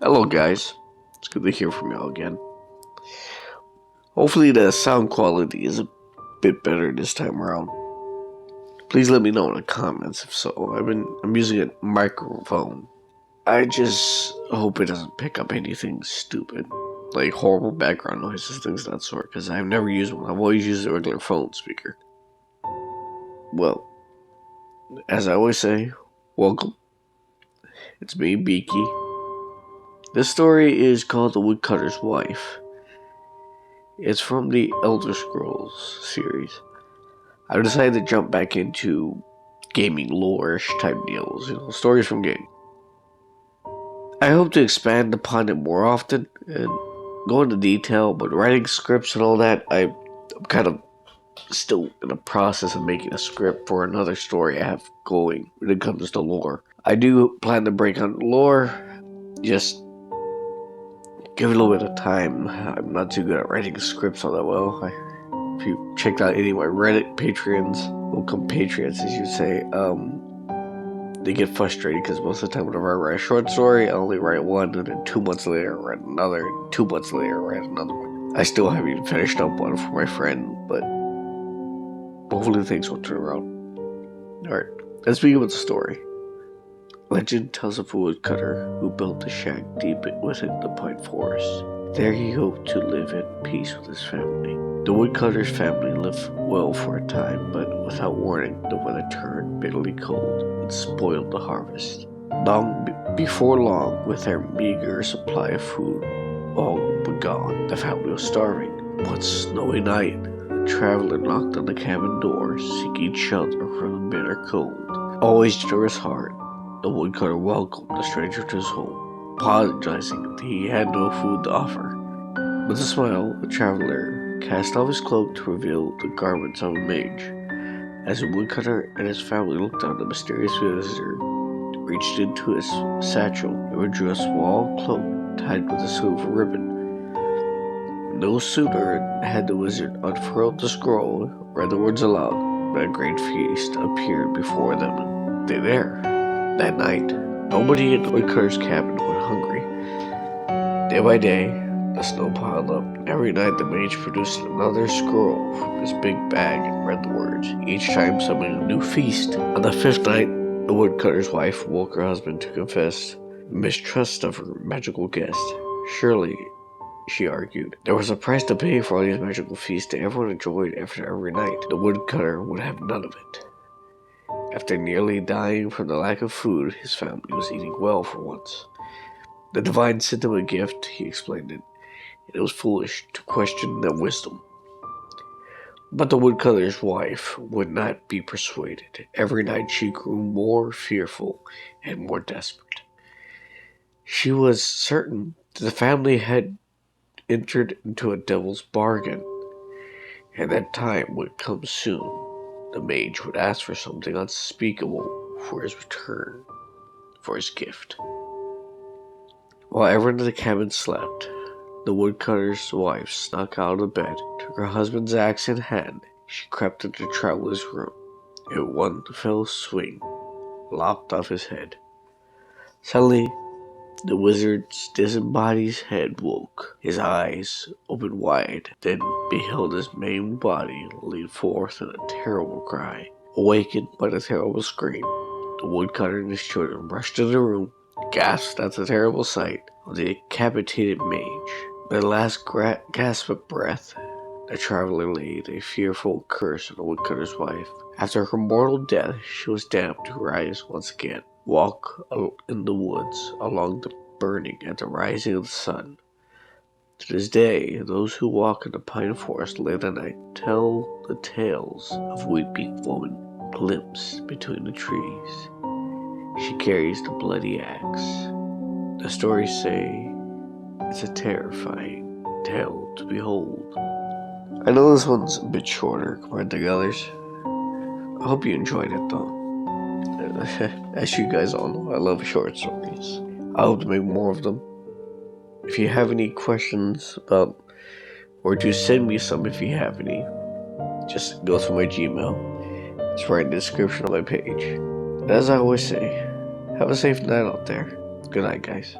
Hello guys, it's good to hear from y'all again. Hopefully the sound quality is a bit better this time around. Please let me know in the comments if so. I'm using a microphone. I just hope it doesn't pick up anything stupid, like horrible background noises, things of that sort, because I've never used one. I've always used a regular phone speaker. Well, as I always say, welcome. It's me, Beaky. This story is called The Woodcutter's Wife. It's from the Elder Scrolls series. I decided to jump back into gaming lore-ish type deals, stories from games. I hope to expand upon it more often and go into detail, but writing scripts and all that, I'm kind of still in the process of making a script for another story I have going when it comes to lore. I do plan to break on lore, just give it a little bit of time. I'm not too good at writing scripts all that well. If you checked out any of my Reddit patrons, welcome patrons as you say, they get frustrated because most of the time whenever I write a short story, I only write one, and then 2 months later I write another, and 2 months later I write another one. I still haven't even finished up one for my friend, but hopefully things will turn around. Alright, let's begin with the story. Legend tells of a woodcutter who built a shack deep within the pine forest. There he hoped to live in peace with his family. The woodcutter's family lived well for a time, but without warning, the weather turned bitterly cold and spoiled the harvest. Before long, with their meager supply of food all but gone, the family was starving. One snowy night, a traveler knocked on the cabin door, seeking shelter from the bitter cold. Always generous heart, the woodcutter welcomed the stranger to his home, apologizing that he had no food to offer. With a smile, the traveler cast off his cloak to reveal the garments of a mage. As the woodcutter and his family looked on, the mysterious visitor reached into his satchel and withdrew a small cloak tied with a silver ribbon. No sooner had the wizard unfurled the scroll, read the words aloud, but a great feast appeared before them, and they there. That night, nobody in the woodcutter's cabin went hungry. Day by day, the snow piled up. Every night the mage produced another scroll from his big bag and read the words, each time summoning a new feast. On the 5th night, the woodcutter's wife woke her husband to confess mistrust of her magical guest. Surely, she argued, there was a price to pay for all these magical feasts that everyone enjoyed after every night. The woodcutter would have none of it. After nearly dying from the lack of food, his family was eating well for once. The divine sent him a gift, he explained it, and it was foolish to question their wisdom. But the woodcutter's wife would not be persuaded. Every night she grew more fearful and more desperate. She was certain that the family had entered into a devil's bargain, and that time would come soon. The mage would ask for something unspeakable for his return, for his gift. While everyone in the cabin slept, the woodcutter's wife snuck out of bed, took her husband's axe in hand. She crept into the traveler's room, and one fell swing lopped off his head. Suddenly, the wizard's disembodied head woke. His eyes opened wide, then beheld his maimed body lean forth in a terrible cry. Awakened by the terrible scream, the woodcutter and his children rushed into the room, gasped at the terrible sight of the decapitated mage. With the last gasp of breath, the traveler laid a fearful curse on the woodcutter's wife. After her mortal death, she was damned to rise once again, walk in the woods along the burning at the rising of the sun. To this day, those who walk in the pine forest late at night tell the tales of weeping woman glimpsed between the trees. She carries the bloody axe. The stories say it's a terrifying tale to behold. I know this one's a bit shorter compared to the others. I hope you enjoyed it though. As you guys all know, I love short stories. I hope to make more of them. If you have any questions about, or do send me some if you have any, just go through my Gmail. It's right in the description of my page. And as I always say, have a safe night out there. Good night, guys.